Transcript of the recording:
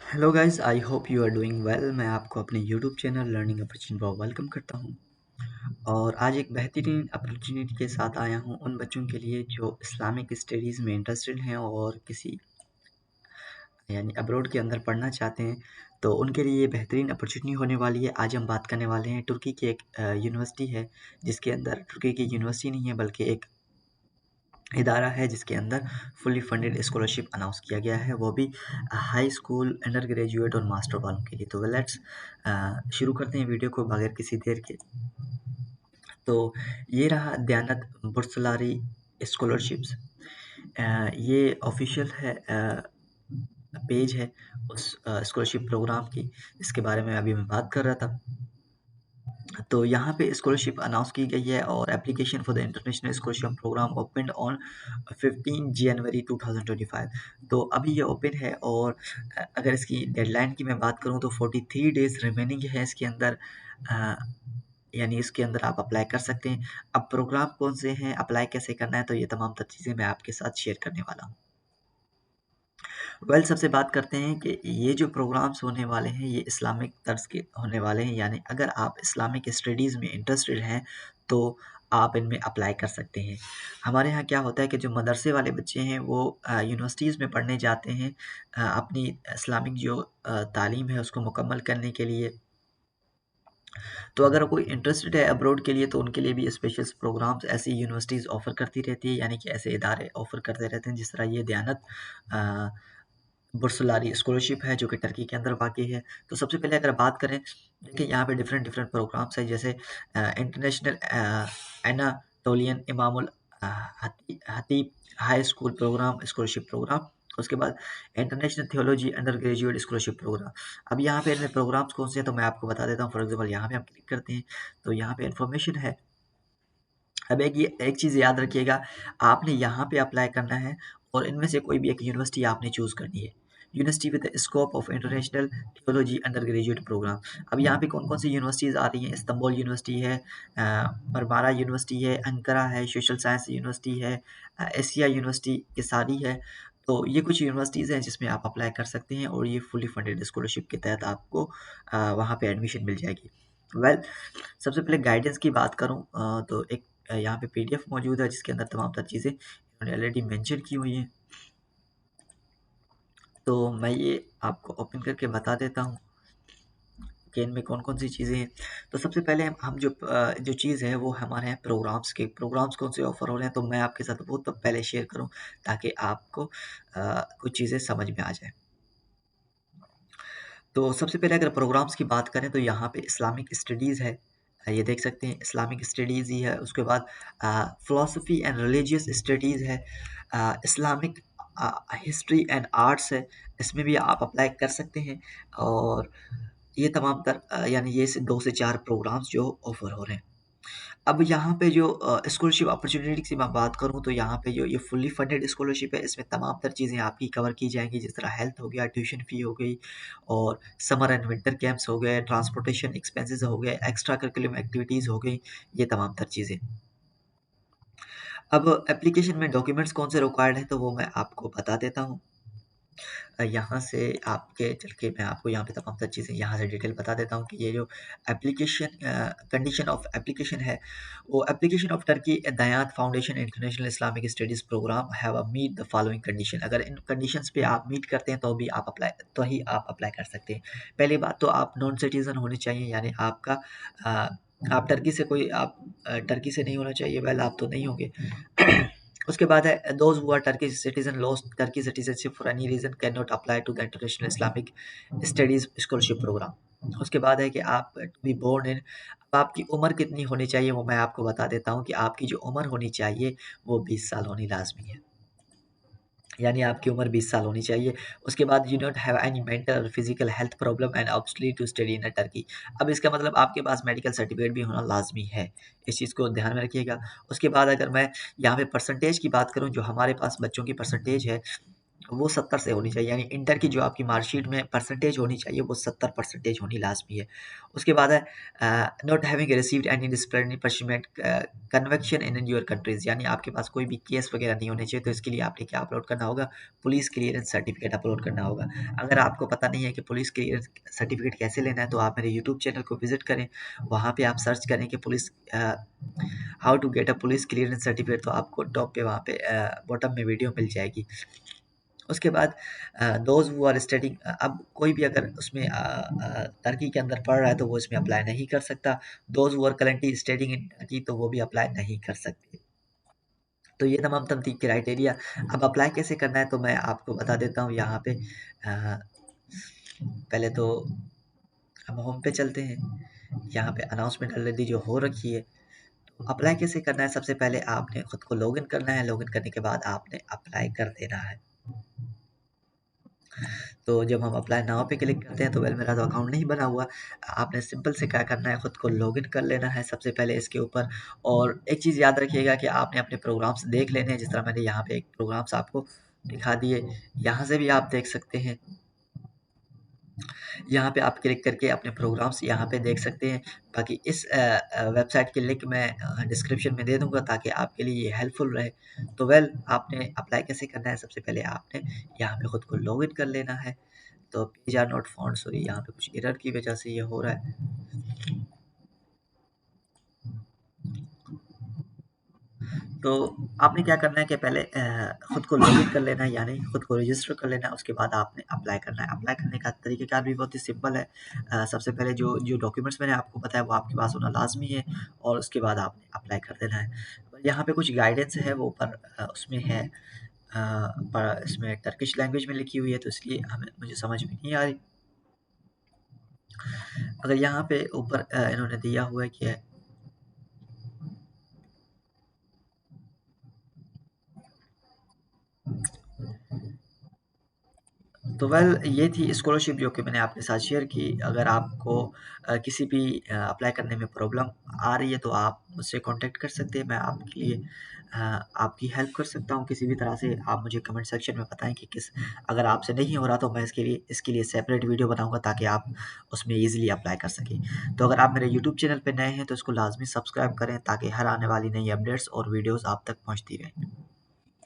Hello guys, I hope you are doing well. मैं आपको अपने यूट्यूब चैनल लर्निंग अपॉर्चुनिटी पर वेलकम करता हूं और आज एक बेहतरीन अपॉर्चुनिटी के साथ आया हूं उन बच्चों के लिए जो इस्लामिक स्टडीज़ में इंटरेस्टेड हैं और किसी यानी अब्रॉड के अंदर पढ़ना चाहते हैं। तो उनके लिए ये बेहतरीन अपॉर्चुनिटी होने वाली है। आज हम बात करने वाले हैं तुर्की की एक यूनिवर्सिटी है, जिसके अंदर तुर्की की यूनिवर्सिटी नहीं है बल्कि एक इदारा है जिसके अंदर फुली फंडेड स्कॉलरशिप अनाउंस किया गया है, वो भी हाई स्कूल, अंडर ग्रेजुएट और मास्टर वालों के लिए। तो लेट्स शुरू करते हैं वीडियो को बगैर किसी देर के। तो ये रहा दयानत बुर्सलारी स्कॉलरशिप्स। ये ऑफिशियल है, पेज है उस स्कॉलरशिप प्रोग्राम की, जिसके बारे में अभी मैं बात कर रहा था। तो यहाँ पे स्कॉलरशिप अनाउंस की गई है और application for the international scholarship program open on 15 January 2025। तो अभी ये ओपन है और अगर इसकी डेडलाइन की मैं बात करूँ तो 43 डेज रिमेनिंग है इसके अंदर। यानी इसके अंदर आप अप्लाई कर सकते हैं। अब प्रोग्राम कौन से हैं, अप्लाई कैसे करना है, तो ये तमाम तर चीज़ें मैं आपके साथ शेयर करने वाला हूँ। सबसे बात करते हैं कि ये जो प्रोग्राम्स होने वाले हैं ये इस्लामिक तर्ज के होने वाले हैं, यानी अगर आप इस्लामिक स्टडीज़ में इंटरेस्टेड हैं तो आप इनमें अप्लाई कर सकते हैं। हमारे यहाँ क्या होता है कि जो मदरसे वाले बच्चे हैं वो यूनिवर्सिटीज़ में पढ़ने जाते हैं अपनी इस्लामिक जो तालीम है उसको मुकम्मल करने के लिए। तो अगर कोई इंटरेस्टेड है अब्रॉड के लिए तो उनके लिए भी स्पेशल प्रोग्राम्स ऐसी यूनिवर्सिटीज़ ऑफ़र करती रहती है, यानी कि ऐसे इदारे ऑफ़र करते रहते हैं। जिस तरह ये दयानत बुर्सलारी स्कॉलरशिप है जो कि टर्की के अंदर वाक़ई है। तो सबसे पहले अगर बात करें, देखिए यहाँ पे डिफरेंट डिफरेंट प्रोग्राम्स हैं, जैसे international Anatolian Imam Hatip high school programme scholarship programme. उसके बाद international theology undergraduate scholarship programme. अब यहाँ पे इनमें प्रोग्राम्स कौन से हैं तो मैं आपको बता देता हूँ। फॉर एग्जाम्पल यहाँ पे हम क्लिक करते हैं तो यहाँ पे इन्फॉर्मेशन है। अब एक चीज़ याद रखिएगा, आपने यहाँ पे अप्लाई करना है और इनमें से कोई भी एक यूनिवर्सिटी आपने चूज़ करनी है। University with scope of international theology undergraduate program. अब यहाँ पे कौन-कौन सी यूनिवर्सिटीज़ आ रही हैं, इस्तांबुल यूनिवर्सिटी है, मरमारा यूनिवर्सिटी है, अंकारा है, सोशल साइंस यूनिवर्सिटी है, एशिया यूनिवर्सिटी केसारी है। तो ये कुछ यूनिवर्सिटीज़ हैं जिसमें आप अप्लाई कर सकते हैं और ये फुली फंडेड स्कॉलरशिप के तहत आपको वहाँ पे एडमिशन मिल जाएगी। सबसे पहले गाइडेंस की बात करूँ तो एक यहाँ पे पीडीएफ मौजूद है जिसके अंदर तमाम तर चीज़ें उन्होंने ऑलरेडी मेंशन की हुई हैं। तो मैं ये आपको ओपन करके बता देता हूँ कि इनमें कौन-कौन सी चीज़ें हैं। तो सबसे पहले हम जो चीज़ है वो हमारे यहाँ प्रोग्राम्स कौन से ऑफ़र हो रहे हैं, तो मैं आपके साथ वो तो पहले शेयर करूँ ताकि आपको कुछ चीज़ें समझ में आ जाएँ। तो सबसे पहले अगर प्रोग्राम्स की बात करें तो यहाँ पे इस्लामिक स्टडीज़ है। ये देख सकते हैं इस्लामिक स्टडीज़ ही है। उसके बाद फ़िलॉसफ़ी एंड रिलीजियस स्टडीज़ है। इस्लामिक हिस्ट्री एंड आर्ट्स है। इसमें भी आप अप्लाई कर सकते हैं और ये तमाम तर यानी ये से 2 से 4 प्रोग्राम्स जो ऑफ़र हो रहे हैं। अब यहाँ पे जो स्कॉलरशिप अपॉर्च्युनिटी की मैं बात करूँ तो यहाँ पे जो ये फुल्ली फंडेड स्कॉलरशिप है इसमें तमाम तर चीज़ें आपकी कवर की जाएँगी, जिस तरह हेल्थ हो गया, ट्यूशन फ़ी हो गई और समर एंड विंटर कैंप्स हो गए, ट्रांसपोर्टेशन एक्सपेंसेस हो गए, एक्स्ट्रा करिकुलम एक्टिविटीज़ हो गई, ये तमाम तर चीज़ें। अब एप्लीकेशन में डॉक्यूमेंट्स कौन से रिक्वायर्ड हैं तो वो मैं आपको बता देता हूँ। यहाँ से आपके चल के मैं आपको यहाँ पे तमाम तर चीज़ें यहाँ से डिटेल बता देता हूँ कि ये जो कंडीशन ऑफ एप्लीकेशन है, वो एप्लीकेशन ऑफ टर्की दयात foundation international Islamic studies programme have a meet the following condition. अगर इन कंडीशंस पे आप मीट करते हैं तो ही आप अप्लाई कर सकते हैं। पहली बात तो आप नॉन सिटीज़न होने चाहिए, यानी अ, आप टर्की से नहीं होना चाहिए, वेल आप तो नहीं होंगे। उसके बाद है those who are Turkish citizen lost Turkey citizenship for any reason can not apply to the international Islamic studies scholarship programme. उसके बाद है कि आप टू बी बोर्न इन, अब आपकी उम्र कितनी होनी चाहिए वो मैं आपको बता देता हूँ कि आपकी जो उम्र होनी चाहिए वो 20 साल होनी लाजमी है, यानी आपकी उम्र 20 साल होनी चाहिए। उसके बाद you don't have any mental और physical health problem and obviously to study in Turkey. अब इसका मतलब आपके पास मेडिकल सर्टिफिकेट भी होना लाजमी है, इस चीज़ को ध्यान में रखिएगा। उसके बाद अगर मैं यहाँ पे परसेंटेज की बात करूँ, जो हमारे पास बच्चों की परसेंटेज है वो 70 से होनी चाहिए, यानी इंटर की जो आपकी मार्कशीट में परसेंटेज होनी चाहिए वो 70% होनी लाजमी है। उसके बाद है not having received any disciplinary punishment conviction in your country's, यानी आपके पास कोई भी केस वगैरह नहीं होने चाहिए। तो इसके लिए आपने क्या अपलोड करना होगा? पुलिस क्लियरेंस सर्टिफिकेट अपलोड करना होगा। अगर आपको पता नहीं है कि पुलिस क्लियरेंस सर्टिफिकेट कैसे लेना है तो आप मेरे यूट्यूब चैनल को विजिट करें, वहाँ पे आप सर्च करें कि police how to get a police clearance certificate, तो आपको टॉप पे वहाँ पे बॉटम में वीडियो मिल जाएगी। उसके बाद दोज हु आर स्टडिंग, अब कोई भी अगर उसमें टर्की के अंदर पढ़ रहा है तो वो इसमें अप्लाई नहीं कर सकता। Those who are currently studying in Turkey, तो वो भी अप्लाई नहीं कर सकते। तो ये तमाम तमतीक क्राइटेरिया। अब अप्लाई कैसे करना है तो मैं आपको बता देता हूँ यहाँ पे। पहले तो हम होम पे चलते हैं, यहाँ पे अनाउंसमेंट ऑलरेडी जो हो रखी है। तो अप्लाई कैसे करना है? सबसे पहले आपने खुद को लॉगिन करना है, लॉगिन करने के बाद आपने अप्लाई कर देना है। तो जब हम अप्लाई नाउ पे क्लिक करते हैं तो वेल मेरा तो अकाउंट नहीं बना हुआ। आपने सिंपल से क्या करना है, खुद को लॉगिन कर लेना है सबसे पहले इसके ऊपर। और एक चीज़ याद रखिएगा कि आपने अपने प्रोग्राम्स देख लेने हैं, जिस तरह मैंने यहाँ पे एक प्रोग्राम्स आपको दिखा दिए, यहाँ से भी आप देख सकते हैं। यहाँ पे आप क्लिक करके अपने प्रोग्राम्स यहाँ पे देख सकते हैं। बाकी इस वेबसाइट की लिंक मैं डिस्क्रिप्शन में दे दूँगा ताकि आपके लिए ये हेल्पफुल रहे। तो वेल आपने अप्लाई कैसे करना है, सबसे पहले आपने यहाँ पे खुद को लॉगिन कर लेना है। तो page are not found, sorry यहाँ पे कुछ एरर की वजह से ये हो रहा है। तो आपने क्या करना है कि पहले खुद को लॉगिन कर लेना है, यानी खुद को रजिस्टर कर लेना है। उसके बाद आपने अप्लाई करना है। अप्लाई करने का तरीक़ेकार भी बहुत ही सिंपल है। सबसे पहले जो जो डॉक्यूमेंट्स मैंने आपको बताया वो आपके पास होना लाजमी है, और उसके बाद आपने अप्लाई कर देना है। यहाँ पे कुछ गाइडेंस है वो ऊपर उसमें है, पर इसमें टर्किश लैंग्वेज में लिखी हुई है तो इसलिए हमें मुझे समझ में नहीं आ रही। अगर यहाँ पे ऊपर इन्होंने दिया हुआ है कि तो वेल ये थी स्कॉलरशिप जो कि मैंने आपके साथ शेयर की। अगर आपको किसी भी अप्लाई करने में प्रॉब्लम आ रही है तो आप मुझसे कांटेक्ट कर सकते हैं। मैं आपके लिए आपकी हेल्प कर सकता हूँ किसी भी तरह से। आप मुझे कमेंट सेक्शन में बताएं कि किस, अगर आपसे नहीं हो रहा तो मैं इसके लिए सेपरेट वीडियो बनाऊंगा ताकि आप उसमें ईजिली अप्लाई कर सकें। तो अगर आप मेरे यूट्यूब चैनल पर नए हैं तो इसको लाजमी सब्सक्राइब करें ताकि हर आने वाली नई अपडेट्स और वीडियोज़ आप तक पहुँचती रहें।